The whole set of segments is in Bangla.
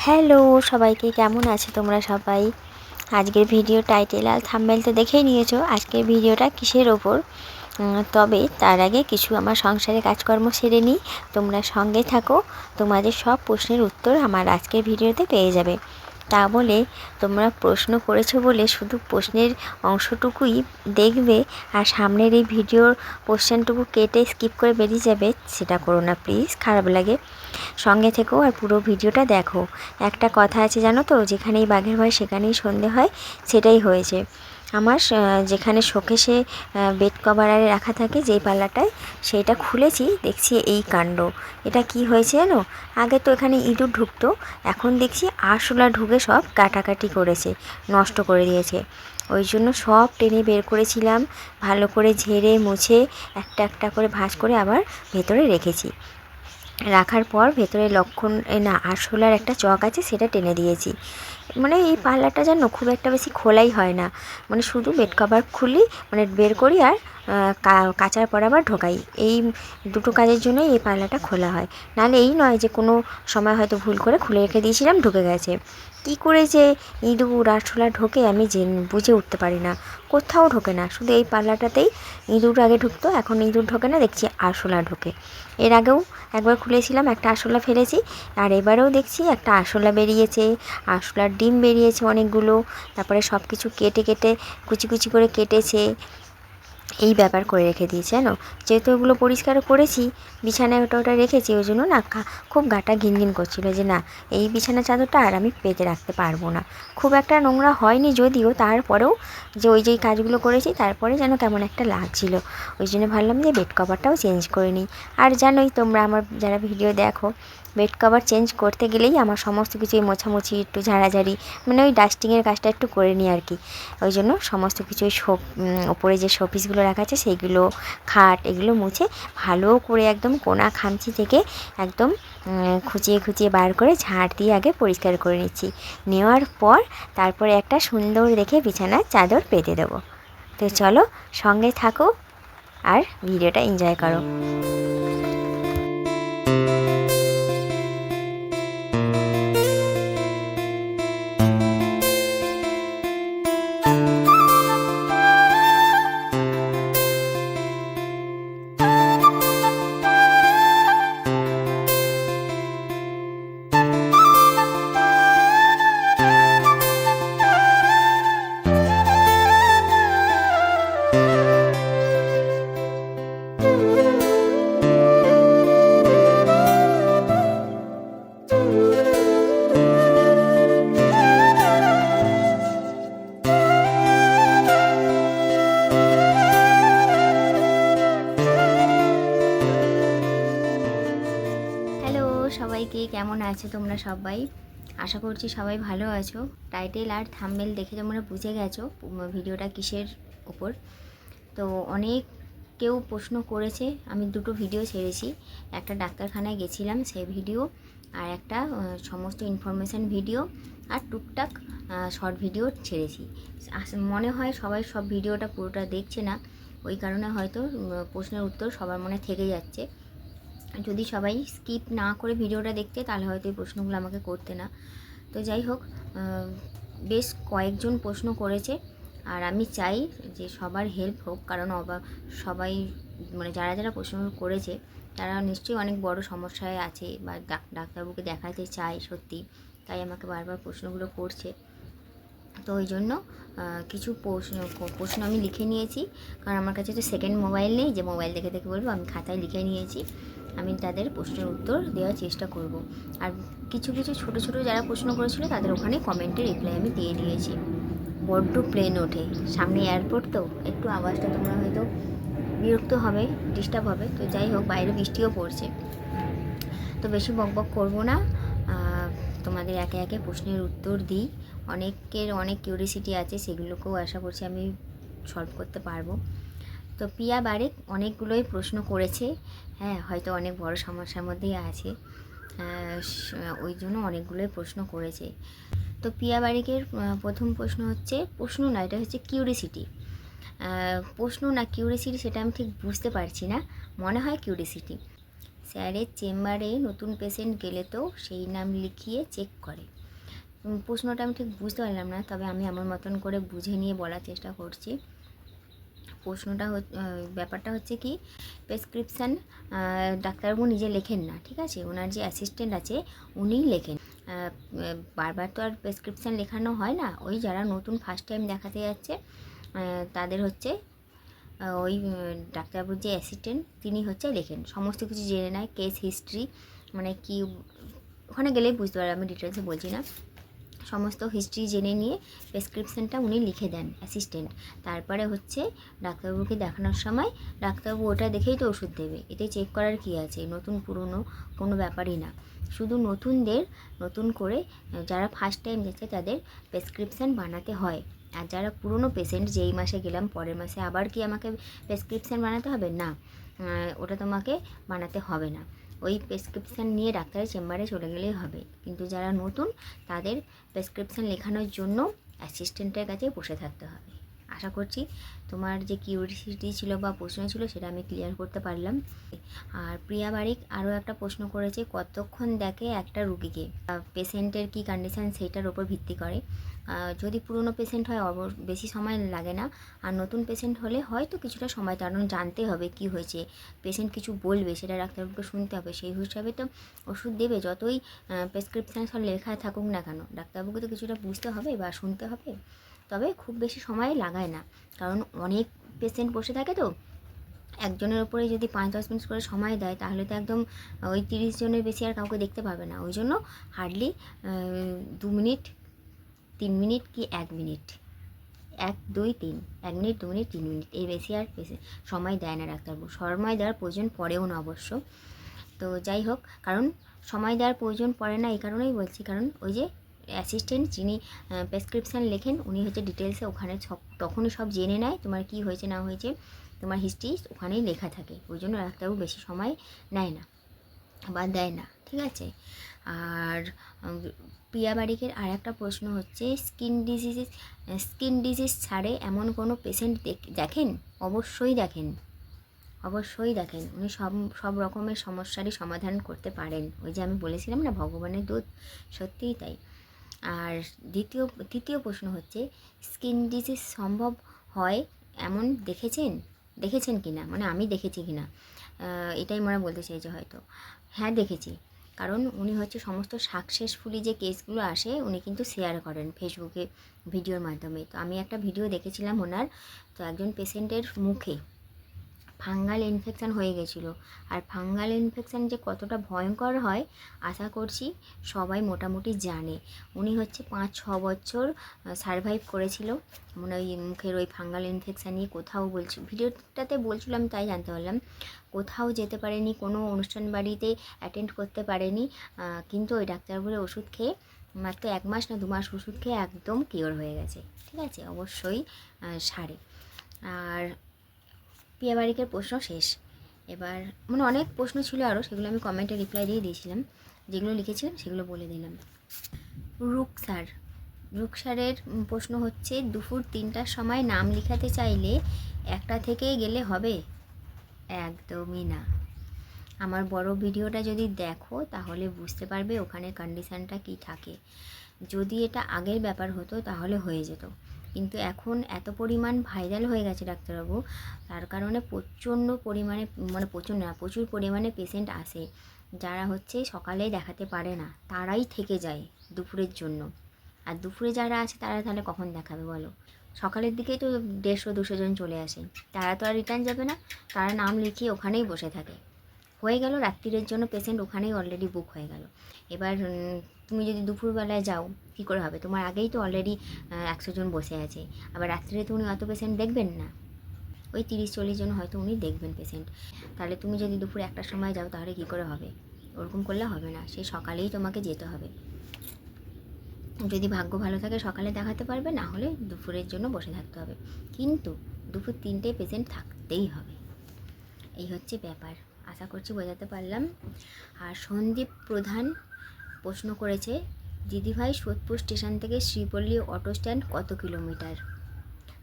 হ্যালো সবাইকে, কেমন আছো তোমরা সবাই? আজকের ভিডিও টাইটেল আর থাম্বনেল তো দেখেই নিয়েছো আজকের ভিডিওটা কিসের ওপর। তবে তার আগে কিছু আমার সংসারে কাজকর্ম সেরে নিই। তোমরা সঙ্গে থাকো, তোমাদের সব প্রশ্নের উত্তর আমার আজকের ভিডিওতে পেয়ে যাবে। তা বলে তোমরা প্রশ্ন করেছো বলে শুধু প্রশ্নের অংশটুকুই দেখবে আর সামনের এই ভিডিওর কোশ্চেনটুকু কেটে স্কিপ করে বেরিয়ে যাবে, সেটা করো না প্লিজ, খারাপ লাগে। সঙ্গে থেকো আর পুরো ভিডিওটা দেখো। একটা কথা আছে জানো তো, যেখানেই বাঘের ভয় সেখানেই সন্ধে হয়, সেটাই হয়েছে। আমার যেখানে শোকেসে বেড কভার রাখা থাকে যেই পাল্লাটায়, সেইটা খুলেছি, দেখছি এই কাণ্ড। এটা কি হয়েছে জানো? আগে তো এখানে ইঁদুর ঢুকতো, এখন দেখছি আরশোলা ঢুকে সব কাটাকাটি করেছে, নষ্ট করে দিয়েছে। ওই জন্য সব টেনে বের করেছিলাম, ভালো করে ঝেড়ে মুছে একটা একটা করে ভাঁজ করে আবার ভেতরে রেখেছি। রাখার পর ভেতরে আরশোলার একটা চক আছে, সেটা টেনে দিয়েছি। মানে এই পাল্লাটা যেন খুব একটা বেশি খোলাই হয় না, মানে শুধু বেড কভার খুলি, মানে বের করি আর কাচার পর আবার ঢোকাই, এই দুটো কাজের জন্যই এই পাল্লাটা খোলা হয়। নাহলে এই নয় যে কোনো সময় হয়তো ভুল করে খুলে রেখে দিয়েছিলাম, ঢুকে গেছে। কী করে যে ইঁদুর আরশোলা ঢোকে আমি বুঝে উঠতে পারি না, কোথাও ঢোকে না, শুধু এই পাল্লাটাতেই ইঁদুর আগে ঢুকতো, এখন ইঁদুর ঢোকে না, দেখছি আরশোলা ঢোকে। এর আগেও একবার খুলেছিলাম, একটা আরশোলা ফেলেছি, আর এবারেও দেখছি একটা আরশোলা বেরিয়েছে, আরশোলার ডিম বেরিয়েছে অনেকগুলো। তারপরে সব কিছু কেটে কেটে কুচি কুচি করে কেটেছে, এই ব্যাপার করে রেখে দিয়েছে জানো। যেহেতু ওগুলো পরিষ্কার করেছি, বিছানায় ওটা রেখেছি, ওই জন্য না খুব গাটা ঘিনঘিন করছিলো যে না, এই বিছানা চাদরটা আর আমি পেতে রাখতে পারবো না। খুব একটা নোংরা হয়নি যদিও, তারপরেও যে ওই যেই কাজগুলো করেছি তারপরে যেন কেমন একটা লাগছিল। ওই জন্য ভাবলাম যে বেড কভারটাও চেঞ্জ করে নিই। আর জানোই তোমরা আমার যারা ভিডিও দেখো, বেড কভার চেঞ্জ করতে গেলেই আমার সমস্ত কিছুই মোছামুছি, একটু ঝাড়াঝাড়ি, মানে ওই ডাস্টিংয়ের কাজটা একটু করে নিই আর কি। ওই জন্য সমস্ত কিছুই ওপরে যে শোপিসগুলো রাখা আছে সেইগুলো, খাট, এগুলো মুছে ভালো করে একদম কোনা খামচি থেকে একদম খুঁচিয়ে খুঁচিয়ে বার করে ঝাড় দিয়ে আগে পরিষ্কার করে নিচ্ছি। নেওয়ার পর তারপরে একটা সুন্দর দেখে বিছানার চাদর পেতে দেবো। তো চলো সঙ্গে থাকো আর ভিডিওটা এনজয় করো। সবাইকে, কেমন আছো তোমরা সবাই? আশা করছি সবাই ভালো আছো। টাইটেল আর থাম্বনেল দেখে তোমরা বুঝে গেছো ভিডিওটা কিসের ওপর। তো অনেক কেউ প্রশ্ন করেছে, আমি দুটো ভিডিও ছেড়েছি, একটা ডাক্তারখানায় গেছিলাম সেই ভিডিও, আর একটা সমস্ত ইনফরমেশান ভিডিও, আর টুকটাক শর্ট ভিডিও ছেড়েছি। মনে হয় সবাই সব ভিডিওটা পুরোটা দেখছে না, ওই কারণে হয়তো প্রশ্নের উত্তর সবার মনে থেকে যাচ্ছে। যদি সবাই স্কিপ না করে ভিডিওটা দেখতে, তাহলে হয়তো এই প্রশ্নগুলো আমাকে করতে না। তো যাই হোক, বেশ কয়েকজন প্রশ্ন করেছে, আর আমি চাই যে সবার হেল্প হোক, কারণ সবাই মানে যারা যারা প্রশ্ন করেছে তারা নিশ্চয়ই অনেক বড় সমস্যায় আছে বা ডাক্তারবাবুকে দেখাতে চায় সত্যি, তাই আমাকে বারবার প্রশ্নগুলো করছে। তো ওই জন্য কিছু প্রশ্ন আমি লিখে নিয়েছি, কারণ আমার কাছে তো সেকেন্ড মোবাইল নেই যে মোবাইল দেখে দেখে বলবো, আমি খাতায় লিখে নিয়েছি। আমি তাদের প্রশ্নের উত্তর দেওয়ার চেষ্টা করব। আর কিছু কিছু ছোটো ছোটো যারা প্রশ্ন করেছিল তাদের ওখানে কমেন্টে রিপ্লাই আমি দিয়ে দিয়েছি। বড্ড প্লেন ওঠে, সামনে এয়ারপোর্ট, তো একটু আওয়াজটা তোমরা হয়তো বিরক্ত হবে, ডিস্টার্ব হবে। তো যাই হোক, বাইরে বৃষ্টিও পড়ছে, তো বেশি বকবক করবো না, তোমাদের একে একে প্রশ্নের উত্তর দিই। অনেকের অনেক কিউরিসিটি আছে, সেগুলোকেও আশা করছি আমি সলভ করতে পারবো। তো পিয়া বারেক অনেকগুলোই প্রশ্ন করেছে, হ্যাঁ হয়তো অনেক বড় সমস্যার মধ্যেই আছে, ওই জন্য অনেকগুলোই প্রশ্ন করেছে। তো পিয়া বারেকের প্রথম প্রশ্ন হচ্ছে, প্রশ্ন না, এটা হচ্ছে কিউরিসিটি। প্রশ্ন না কিউরিসিটি সেটা আমি ঠিক বুঝতে পারছি না, মনে হয় কিউরিসিটি। স্যারের চেম্বারে নতুন পেশেন্ট গেলে তো সেই নাম লিখিয়ে চেক করে। প্রশ্নটা আমি ঠিক বুঝতে পারলাম না, তবে আমি আমার মতন করে বুঝে নিয়ে বলার চেষ্টা করছি। প্রশ্নটা ব্যাপারটা হচ্ছে কি, প্রেসক্রিপশান ডাক্তারবাবু নিজে লেখেন না, ঠিক আছে, ওনার যে অ্যাসিস্ট্যান্ট আছে উনিই লেখেন। বারবার তো আর প্রেসক্রিপশান লেখানো হয় না। ওই যারা নতুন ফার্স্ট টাইম দেখাতে যাচ্ছে তাদের হচ্ছে ওই ডাক্তারবাবুর যে অ্যাসিস্ট্যান্ট তিনি হচ্ছে লেখেন, সমস্ত কিছু জেনে নেয়, কেস হিস্ট্রি মানে কি, ওখানে গেলেই বুঝতে পারে, আমি ডিটেলসে বলছি না। সমস্ত হিস্ট্রি জেনে নিয়ে প্রেসক্রিপশানটা উনি লিখে দেন অ্যাসিস্ট্যান্ট। তারপরে হচ্ছে ডাক্তারবাবুকে দেখানোর সময় ডাক্তারবাবু ওটা দেখেই তো ওষুধ দেবে। এতে চেক করার কী আছে, নতুন পুরনো কোনো ব্যাপারই না। শুধু নতুনদের নতুন করে যারা ফার্স্ট টাইম যাচ্ছে তাদের প্রেসক্রিপশান বানাতে হয়। আর যারা পুরনো পেশেন্ট, যেই মাসে গেলাম পরের মাসে আবার কি আমাকে প্রেসক্রিপশান বানাতে হবে? না, ওটা তোমাকে বানাতে হবে না। ওই প্রেসক্রিপশান নিয়ে ডাক্তারের চেম্বারে চলে গেলেই হবে। কিন্তু যারা নতুন তাদের প্রেসক্রিপশান লেখানোর জন্য অ্যাসিস্ট্যান্টের কাছে বসে থাকতে হবে। আশা করছি তোমার যে কিউরিয়াসিটি ছিল বা প্রশ্ন ছিল সেটা আমি ক্লিয়ার করতে পারলাম। আর প্রিয়া বারিক আরও একটা প্রশ্ন করেছে, কতক্ষণ দেখে একটা রুগীকে, পেশেন্টের কি কন্ডিশান সেইটার ওপর ভিত্তি করে। যদি পুরনো পেশেন্ট হয় বেশি সময় লাগে না, আর নতুন পেশেন্ট হলে হয়তো কিছুটা সময়, কারণ জানতে হবে কি হয়েছে, পেশেন্ট কিছু বলবে সেটা ডাক্তারবাবুকে শুনতে হবে, সেই হিসাবে তো ওষুধ দেবে। যতই প্রেসক্রিপশান সব লেখা থাকুক না কেন, ডাক্তারবাবুকে তো কিছুটা বুঝতে হবে বা শুনতে হবে। তবে খুব বেশি সময় লাগায় না, কারণ অনেক পেশেন্ট বসে থাকে তো, একজনের ওপরে যদি 5-10 মিনিট করে সময় দেয় তাহলে তো একদম ওই 30 জনের বেশি আর কাউকে দেখতে পাবে না। ওই জন্য হার্ডলি 2 মিনিট, 3 মিনিট কি 1 মিনিট, 1, 2, 3, 1 মিনিট, 2 মিনিট, 3 মিনিট, এই বেশি আর সময় দেয় না ডাক্তারবাবু। সময় দেওয়ার প্রয়োজন পড়েও না অবশ্য। তো যাই হোক, কারণ সময় দেওয়ার প্রয়োজন পড়ে না এই কারণেই বলছি, কারণ ওই যে অ্যাসিস্ট্যান্ট যিনি প্রেসক্রিপশান লেখেন উনি হচ্ছে ডিটেলসে ওখানে সব তখনই সব জেনে নেয়, তোমার কি হয়েছে না হয়েছে, তোমার হিস্ট্রি ওখানেই লেখা থাকে। ওই জন্য ডাক্তারবাবু বেশি সময় নেয় না বা দেয় না, ঠিক আছে। আর প্রিয়া বারিকের আর একটা প্রশ্ন হচ্ছে, স্কিন ডিজিজ ছাড়ে এমন কোনো পেশেন্ট দেখেন? অবশ্যই দেখেন, অবশ্যই দেখেন। উনি সব রকমের সমস্যারই সমাধান করতে পারেন। ওই যে আমি বলেছিলাম না, ভগবানের দূত, সত্যিই তাই। আর তৃতীয় প্রশ্ন হচ্ছে, স্কিন ডিজিজ সম্ভব হয় এমন দেখেছেন কি না, মানে আমি দেখেছি কি না, এটাই মনে বলতে চাইছে হয়তো। হ্যাঁ দেখেছি, কারণ উনি হচ্ছে সমস্ত সাকসেসফুলি যে কেসগুলো আসে উনি কিন্তু শেয়ার করেন ফেসবুকে ভিডিওর মাধ্যমে। তো আমি একটা ভিডিও দেখেছিলাম ওনার, তো একজন পেশেন্টের মুখে ফাঙ্গাল ইনফেকশান হয়ে গেছিলো। আর ফাঙ্গাল ইনফেকশান যে কতটা ভয়ঙ্কর হয় আশা করছি সবাই মোটামুটি জানে। উনি হচ্ছে 5-6 বছর সারভাইভ করেছিল, মানে ওই মুখের ওই ফাঙ্গাল ইনফেকশান নিয়ে। কোথাও ভিডিওটাতে বলছিলাম তাই জানতে পারলাম, কোথাও যেতে পারেনি, কোনো অনুষ্ঠান বাড়িতে অ্যাটেন্ড করতে পারেনি, কিন্তু ওই ডাক্তারবাবুর ওষুধ খেয়ে মাত্র 1 মাস না 2 মাস ওষুধ খেয়ে একদম কিওর হয়ে গেছে, ঠিক আছে। অবশ্যই সারে। আর প্রিয়া বারিকের প্রশ্ন শেষ। এবার মানে অনেক প্রশ্ন ছিল আরও, সেগুলো আমি কমেন্টে রিপ্লাই দিয়ে দিয়েছিলাম, যেগুলো লিখেছিলাম সেগুলো বলে দিলাম। রুকসারের প্রশ্ন হচ্ছে, দুপুর 3টার সময় নাম লেখাতে চাইলে 1টা থেকেই গেলে হবে? একদমই না। আমার বড় ভিডিওটা যদি দেখো তাহলে বুঝতে পারবে ওখানে কন্ডিশানটা কী থাকে। যদি এটা আগের ব্যাপার হতো তাহলে হয়ে যেত, কিন্তু এখন এত পরিমাণ ভাইরাল হয়ে গেছে ডাক্তারবাবু, তার কারণে প্রচণ্ড পরিমাণে, মানে প্রচুর পরিমাণে পেশেন্ট আসে, যারা হচ্ছে সকালে দেখাতে পারে না, তারাই থেকে যায় দুপুরের জন্য। আর দুপুরে যারা আছে তারা তাহলে কখন দেখাবে বলো? সকালের দিকেই তো 150-200 জন চলে আসে, তারা তো আর রিটার্ন যাবে না, তারা নাম লিখিয়ে ওখানেই বসে থাকে। হয়ে গেল রাত্রিরের জন্য পেশেন্ট ওখানেই অলরেডি বুক হয়ে গেল। এবার তুমি যদি দুপুরবেলায় যাও কী করে হবে? তোমার আগেই তো অলরেডি 100 জন বসে আছে, আবার রাত্রিরে তো উনি অত পেশেন্ট দেখবেন না, ওই 30-40 জন হয়তো উনি দেখবেন পেশেন্ট। তাহলে তুমি যদি দুপুর 1টার সময় যাও তাহলে কী করে হবে? ওরকম করলে হবে না, সেই সকালেই তোমাকে যেতে হবে। যদি ভাগ্য ভালো থাকে সকালে দেখাতে পারবে, না হলে দুপুরের জন্য বসে থাকতে হবে, কিন্তু দুপুর 3টে পেশেন্ট থাকতেই হবে। এই হচ্ছে ব্যাপার, আশা করছি বোঝাতে পারলাম। আর সন্দীপ প্রধান প্রশ্ন করেছে, দিদিভাই সোদপুর স্টেশন থেকে শ্রীপল্লী অটো স্ট্যান্ড কত কিলোমিটার?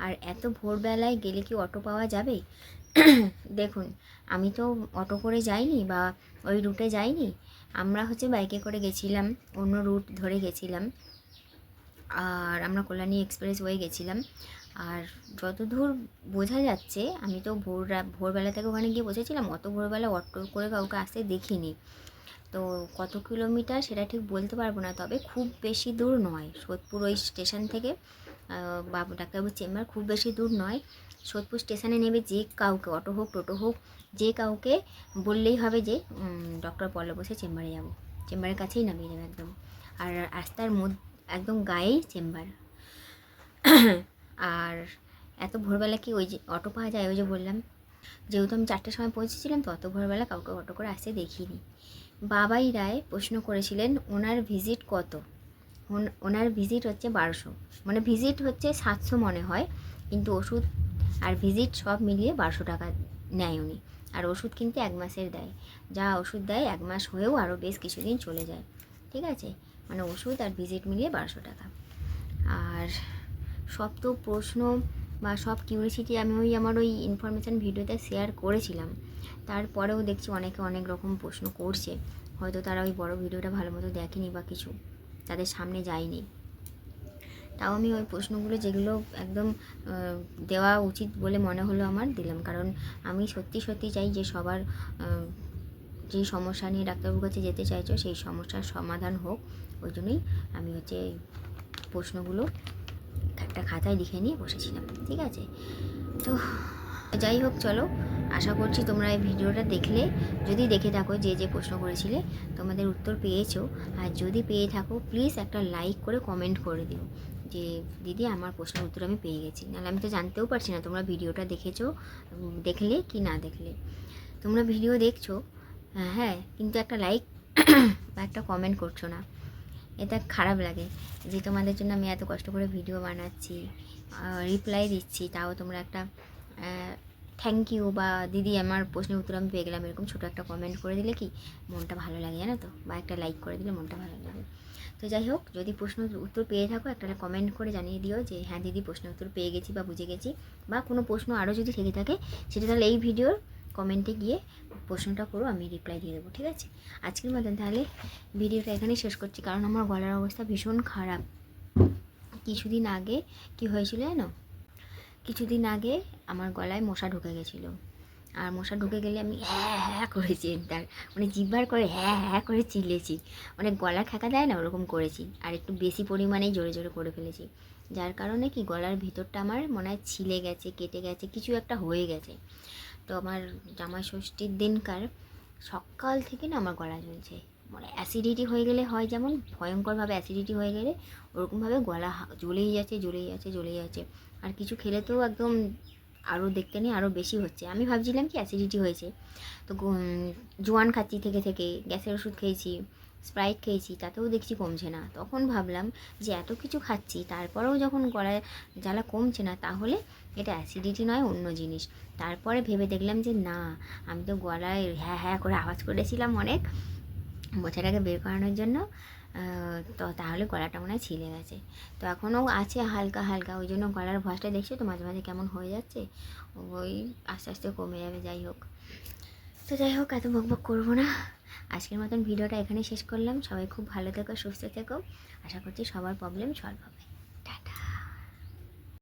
আর এত ভোরবেলায় গেলে কি অটো পাওয়া যাবে? দেখুন, আমি তো অটো করে যাইনি বা ওই রুটে যাইনি, আমরা হচ্ছে বাইকে করে গেছিলাম, অন্য রুট ধরে গেছিলাম। আর আমরা কল্যাণী এক্সপ্রেস ওয়ে গেছিলাম। আর যতদূর বোঝা যাচ্ছে, আমি তো ভোরবেলা থেকে ওখানে গিয়ে বসেছিলাম, অত ভোরবেলা অটো করে কাউকে আসতে দেখিনি। তো কত কিলোমিটার সেটা ঠিক বলতে পারবো না, তবে খুব বেশি দূর নয়। সোদপুর ওই স্টেশন থেকে বাবু ডাক্তারবাবুর চেম্বার খুব বেশি দূর নয়। সোদপুর স্টেশনে নেবে যে কাউকে, অটো হোক টোটো হোক, যে কাউকে বললেই হবে যে ডক্টর পল্লব বসে চেম্বারে যাব, চেম্বারের কাছেই নামিয়ে দেবে একদম। আর রাস্তার একদম গায়েই চেম্বার। আর এত ভোরবেলা কি ওই যে অটো পাওয়া যায়? ওই যে বললাম, যেহেতু আমি 4টার সময় পৌঁছেছিলাম, তো অত ভোরবেলা কাউকে অটো করে আসতে দেখিনি। বাবাই রায় প্রশ্ন করেছিলেন ওনার ভিজিট কত। ওনার ভিজিট হচ্ছে 1200, মানে ভিজিট হচ্ছে 700 মনে হয়, কিন্তু ওষুধ আর ভিজিট সব মিলিয়ে 1200 টাকা নেয় উনি। আর ওষুধ কিন্তু 1 মাসের দেয়, যা ওষুধ দেয় 1 মাস হয়েও আরও বেশ কিছুদিন চলে যায়, ঠিক আছে? মানে ওষুধ আর ভিজিট মিলিয়ে 1200 টাকা। আর সব তো প্রশ্ন বা সব কিউরিসিটি আমি আমার ওই ইনফরমেশান ভিডিওতে শেয়ার করেছিলাম, তারপরেও দেখছি অনেকে অনেক রকম প্রশ্ন করছে। হয়তো তারা ওই বড় ভিডিওটা ভালো মতো দেখেনি বা কিছু তাদের সামনে যায়নি। তাও আমি ওই প্রশ্নগুলো যেগুলো একদম দেওয়া উচিত বলে মনে হলো আমার, দিলাম। কারণ আমি সত্যি সত্যি চাই যে সবার যেই সমস্যা নিয়ে ডাক্তারবাবুর কাছে যেতে চাইছো সেই সমস্যার সমাধান হোক। ওই জন্যই আমি হচ্ছে প্রশ্নগুলো একটা খাতায় লিখে নিয়ে বসেছিলাম, ঠিক আছে? তো যাই হোক, চলো, আশা করছি তোমরা এই ভিডিওটা দেখলে, যদি দেখে থাকো যে যে প্রশ্ন করেছিলে তোমাদের উত্তর পেয়েছো। আর যদি পেয়ে থাকো প্লিজ একটা লাইক করে কমেন্ট করে দিও যে দিদি আমার প্রশ্নের উত্তর আমি পেয়ে গেছি। নাহলে আমি তো জানতেও পারছি না তোমরা ভিডিওটা দেখেছো, দেখলে কি না দেখলে। তোমরা ভিডিও দেখছো, হ্যাঁ, কিন্তু একটা লাইক বা একটা কমেন্ট করছো না। এটা খারাপ লাগে যে তোমাদের জন্য আমি এত কষ্ট করে ভিডিও বানাচ্ছি, রিপ্লাই দিচ্ছি, তাও তোমরা একটা থ্যাংক ইউ বা দিদি আমার প্রশ্নের উত্তর আমি পেয়ে গেলাম এরকম ছোটো একটা কমেন্ট করে দিলে কি মনটা ভালো লাগে, জানো তো? বা একটা লাইক করে দিলে মনটা ভালো লাগে। তো যাই হোক, যদি প্রশ্ন উত্তর পেয়ে থাকো একটা কমেন্ট করে জানিয়ে দিও যে হ্যাঁ দিদি প্রশ্নের উত্তর পেয়ে গেছি বা বুঝে গেছি। বা কোনো প্রশ্ন আরও যদি থেকে থাকে সেটা তাহলে এই ভিডিওর কমেন্টে গিয়ে প্রশ্নটা করো, আমি রিপ্লাই দিয়ে দেবো, ঠিক আছে? আজকের মতন তাহলে ভিডিওটা এখানেই শেষ করছি, কারণ আমার গলার অবস্থা ভীষণ খারাপ। কিছুদিন আগে কি হয়েছিল জানো? কিছুদিন আগে আমার গলায় মশা ঢুকে গেছিলো। আর মশা ঢুকে গেলে আমি হ্যাঁ হ্যাঁ করেছি, তার মানে জিভবার করে হ্যাঁ হ্যাঁ করে চিল্লেছি, মানে গলা খ্যাকা দেয় না ওরকম করেছি। আর একটু বেশি পরিমাণেই জোরে জোরে করে ফেলেছি, যার কারণে কি গলার ভিতরটা আমার মনে হয় ছিলে গেছে, কেটে গেছে, কিছু একটা হয়ে গেছে। তো আমার জামাই ষষ্ঠীর দিনকার সকাল থেকে না আমার গলা জ্বলছে, মানে অ্যাসিডিটি হয়ে গেলে হয় যেমন ভয়ঙ্করভাবে অ্যাসিডিটি হয়ে গেলে ওরকমভাবে গলা জ্বলেই যাচ্ছে জ্বলেই যাচ্ছে জ্বলেই যাচ্ছে। আর কিছু খেলে তো একদম আরও দেখতে নেই আরও বেশি হচ্ছে। আমি ভাবছিলাম কি অ্যাসিডিটি হয়েছে, তো জোয়ান খাচ্ছি থেকে থেকে, গ্যাসের ওষুধ খেয়েছি, স্প্রাইট খেয়েছি, তাতেও দেখছি কমছে না। তখন ভাবলাম যে এত কিছু খাচ্ছি তারপরেও যখন গলায় জ্বালা কমছে না, তাহলে এটা অ্যাসিডিটি নয় অন্য জিনিস। তারপরে ভেবে দেখলাম যে না, আমি তো গলায় হ্যাঁ হ্যাঁ করে আওয়াজ করেছিলাম অনেক মোছাটাকে বের করানোর জন্য, তো তাহলে গলাটা মনে হয় ছিলে গেছে। তো এখনও আছে হালকা হালকা, ওই জন্য গলার ভয়েসটা দেখছো তো মাঝে মাঝে কেমন হয়ে যাচ্ছে, ওই আস্তে আস্তে কমে যাবে। যাই হোক, তো যাই হোক, এত বকবক করবো না, আজকের মতন ভিডিওটা এখানেই শেষ করলাম। সবাই খুব ভালো থেকো, সুস্থ থেকো, আশা করছি সবার প্রবলেম সলভ হবে।